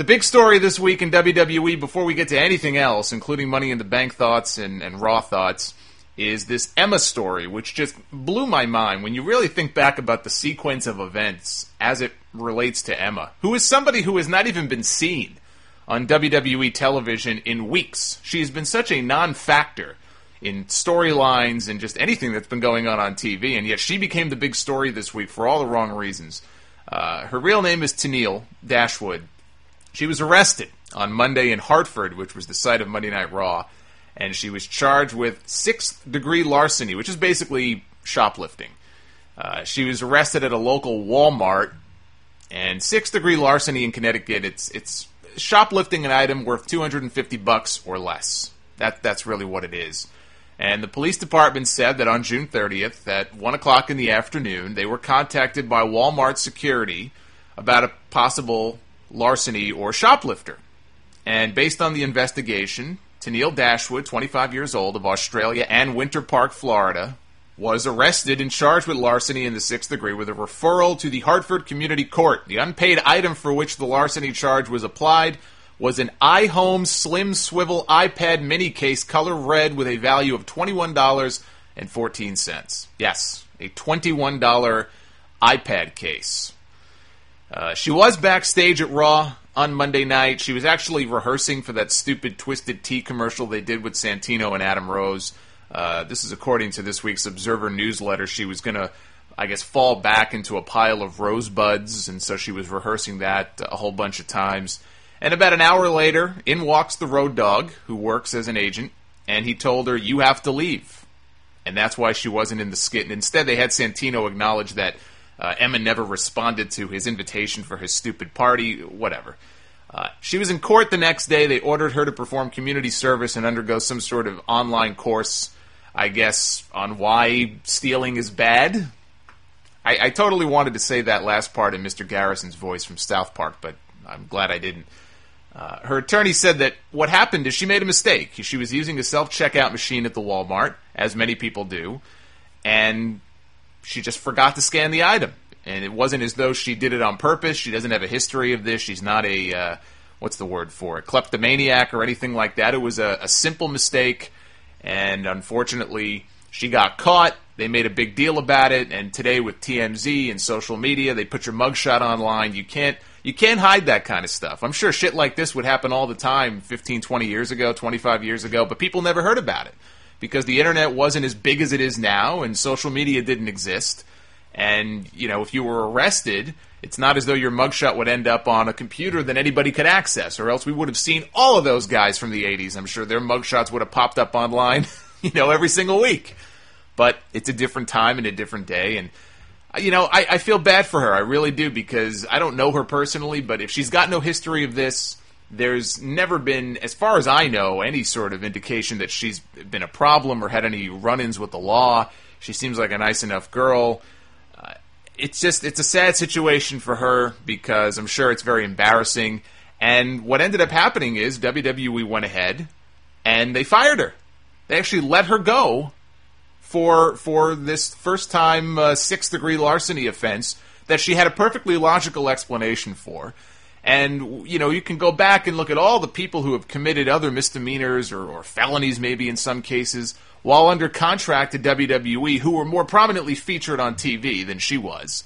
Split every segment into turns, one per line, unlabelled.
The big story this week in WWE, before we get to anything else, including Money in the Bank thoughts and Raw thoughts, is this Emma story, which just blew my mind when you really think back about the sequence of events as it relates to Emma, who is somebody who has not even been seen on WWE television in weeks. She has been such a non-factor in storylines and just anything that's been going on TV, and yet she became the big story this week for all the wrong reasons. Her real name is Tenille Dashwood. She was arrested on Monday in Hartford, which was the site of Monday Night Raw, and she was charged with sixth-degree larceny, which is basically shoplifting. She was arrested at a local Walmart, and sixth-degree larceny in Connecticut, it's shoplifting an item worth $250 or less. That's really what it is. And the police department said that on June 30th, at 1 o'clock in the afternoon, they were contacted by Walmart security about a possible larceny or shoplifter. And based on the investigation, Tenille Dashwood, 25 years old, of Australia and Winter Park, Florida, was arrested and charged with larceny in the sixth degree with a referral to the Hartford Community Court. The unpaid item for which the larceny charge was applied was an iHome Slim Swivel iPad mini case, color red, with a value of $21.14. Yes, a $21 iPad case. She was backstage at Raw on Monday night. She was actually rehearsing for that stupid Twisted Tea commercial they did with Santino and Adam Rose. This is according to this week's Observer newsletter. She was going to, I guess, fall back into a pile of rosebuds, and so she was rehearsing that a whole bunch of times. And about an hour later, in walks the road dog, who works as an agent, and he told her, "You have to leave." And that's why she wasn't in the skit. And instead, they had Santino acknowledge that Emma never responded to his invitation for his stupid party, whatever. She was in court the next day. They ordered her to perform community service and undergo some sort of online course, I guess, on why stealing is bad. I totally wanted to say that last part in Mr. Garrison's voice from South Park, but I'm glad I didn't. Her attorney said that what happened is she made a mistake. She was using a self-checkout machine at the Walmart, as many people do, and she just forgot to scan the item. And it wasn't as though she did it on purpose. She doesn't have a history of this. She's not a, what's the word for it, kleptomaniac or anything like that. It was a simple mistake, and unfortunately, she got caught. They made a big deal about it, and today with TMZ and social media, they put your mugshot online. You can't hide that kind of stuff. I'm sure shit like this would happen all the time 15, 20 years ago, 25 years ago, but people never heard about it because the internet wasn't as big as it is now, and social media didn't exist. And, you know, if you were arrested, it's not as though your mugshot would end up on a computer that anybody could access, or else we would have seen all of those guys from the 80s. I'm sure their mugshots would have popped up online, every single week. But it's a different time and a different day, and, I feel bad for her. I really do, because I don't know her personally, but if she's got no history of this, there's never been, as far as I know, any sort of indication that she's been a problem or had any run-ins with the law. She seems like a nice enough girl. It's a sad situation for her because I'm sure it's very embarrassing. And what ended up happening is WWE went ahead and they fired her. They actually let her go for this first-time sixth-degree larceny offense that she had a perfectly logical explanation for. And, you can go back and look at all the people who have committed other misdemeanors or felonies maybe in some cases while under contract to WWE who were more prominently featured on TV than she was.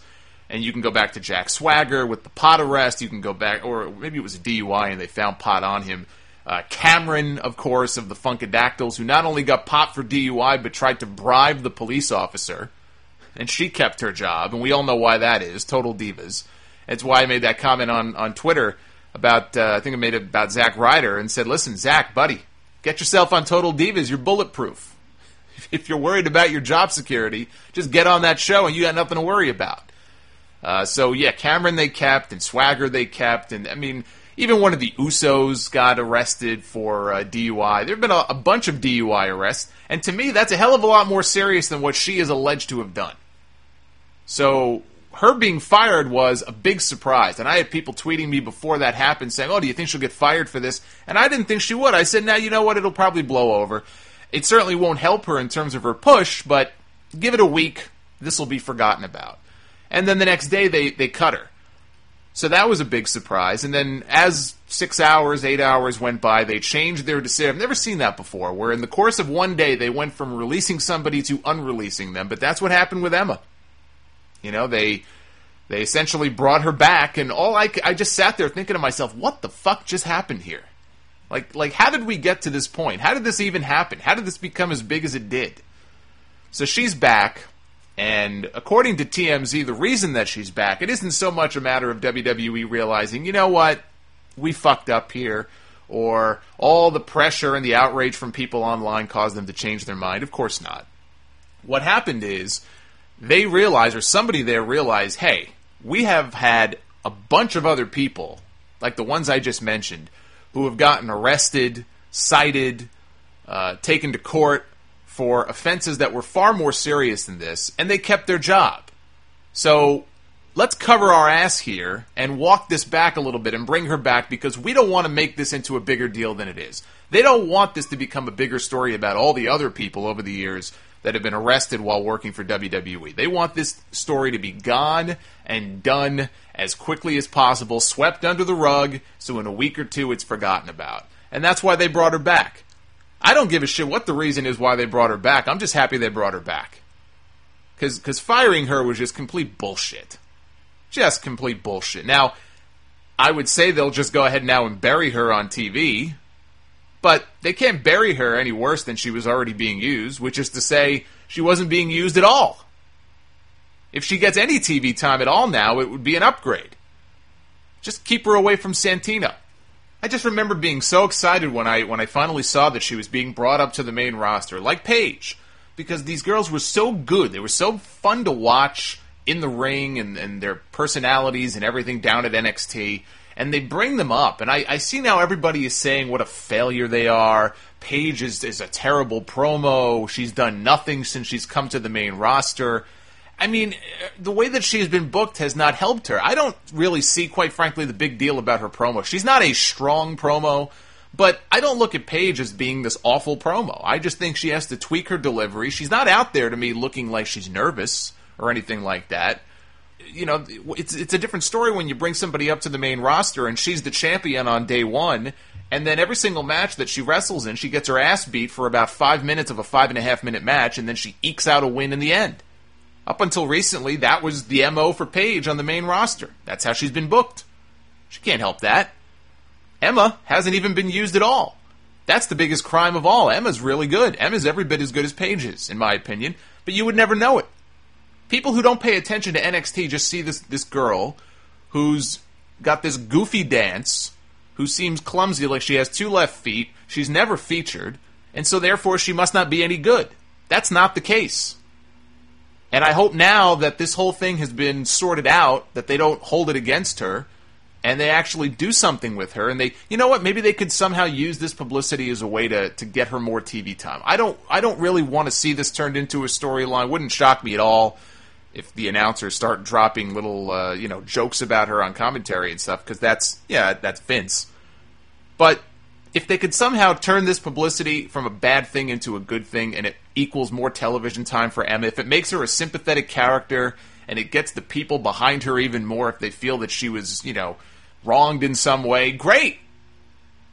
And you can go back to Jack Swagger with the pot arrest. You can go back, or maybe it was a DUI and they found pot on him. Cameron, of course, of the Funkadactyls, who not only got pot for DUI but tried to bribe the police officer. And she kept her job, and we all know why that is. Total divas. It's why I made that comment on Twitter about, I think I made it about Zack Ryder, and said, listen, Zack, buddy, get yourself on Total Divas. You're bulletproof. If you're worried about your job security, just get on that show and you got nothing to worry about. Cameron they kept, and Swagger they kept, and, even one of the Usos got arrested for DUI. There have been a bunch of DUI arrests, and to me, that's a hell of a lot more serious than what she is alleged to have done. So her being fired was a big surprise. And I had people tweeting me before that happened saying, oh, do you think she'll get fired for this? And I didn't think she would. I said, now, you know what? It'll probably blow over. It certainly won't help her in terms of her push, but give it a week. This will be forgotten about. And then the next day, they cut her. So that was a big surprise. And then as 6 hours, 8 hours went by, they changed their decision. I've never seen that before, where in the course of one day they went from releasing somebody to unreleasing them. But that's what happened with Emma. You know, they essentially brought her back, and I just sat there thinking to myself, what the fuck just happened here? Like, how did we get to this point? How did this even happen? How did this become as big as it did? So she's back. And according to TMZ, the reason that she's back, it isn't so much a matter of WWE realizing, you know what, we fucked up here, or all the pressure and the outrage from people online caused them to change their mind. Of course not. What happened is, they realized, or somebody there realized, hey, we have had a bunch of other people, like the ones I just mentioned, who have gotten arrested, cited, taken to court, for offenses that were far more serious than this, and they kept their job. So let's cover our ass here and walk this back a little bit and bring her back, because we don't want to make this into a bigger deal than it is. They don't want this to become a bigger story about all the other people over the years that have been arrested while working for WWE. They want this story to be gone and done as quickly as possible, swept under the rug, so in a week or two it's forgotten about. And that's why they brought her back. I don't give a shit what the reason is why they brought her back. I'm just happy they brought her back. Because firing her was just complete bullshit. Just complete bullshit. Now, I would say they'll just go ahead now and bury her on TV, but they can't bury her any worse than she was already being used, which is to say she wasn't being used at all. If she gets any TV time at all now, it would be an upgrade. Just keep her away from Santino. I just remember being so excited when I finally saw that she was being brought up to the main roster, like Paige, because these girls were so good. They were so fun to watch in the ring, and their personalities and everything down at NXT, and they bring them up. And I see now everybody is saying what a failure they are. Paige is a terrible promo. She's done nothing since she's come to the main roster. I mean, the way that she's been booked has not helped her. I don't really see, quite frankly, the big deal about her promo. She's not a strong promo, but I don't look at Paige as being this awful promo. I just think she has to tweak her delivery. She's not out there to me looking like she's nervous or anything like that. You know, it's a different story when you bring somebody up to the main roster and she's the champion on day one, and then every single match that she wrestles in, she gets her ass beat for about 5 minutes of a 5.5-minute match, and then she ekes out a win in the end. Up until recently, that was the MO for Paige on the main roster. That's how she's been booked. She can't help that. Emma hasn't even been used at all. That's the biggest crime of all. Emma's really good. Emma's every bit as good as Paige is, in my opinion, but you would never know it. People who don't pay attention to NXT just see this girl who's got this goofy dance, who seems clumsy, like she has 2 left feet, she's never featured, and so therefore she must not be any good. That's not the case. And I hope now that this whole thing has been sorted out, that they don't hold it against her, and they actually do something with her, and they, you know what, maybe they could somehow use this publicity as a way to get her more TV time. I don't really want to see this turned into a storyline. Wouldn't shock me at all if the announcers start dropping little, jokes about her on commentary and stuff, because that's Vince. But if they could somehow turn this publicity from a bad thing into a good thing, and it equals more television time for Emma, if it makes her a sympathetic character, and it gets the people behind her even more if they feel that she was, wronged in some way, great!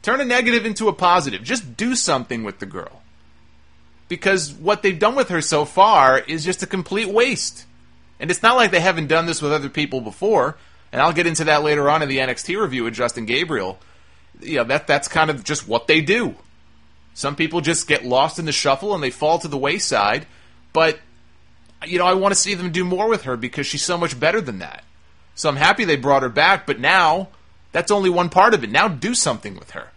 Turn a negative into a positive. Just do something with the girl. Because what they've done with her so far is just a complete waste. And it's not like they haven't done this with other people before, and I'll get into that later on in the NXT review with Justin Gabriel. That's kind of just what they do. Some people just get lost in the shuffle and they fall to the wayside, but I want to see them do more with her because she's so much better than that. So I'm happy they brought her back, but now that's only one part of it. Now do something with her.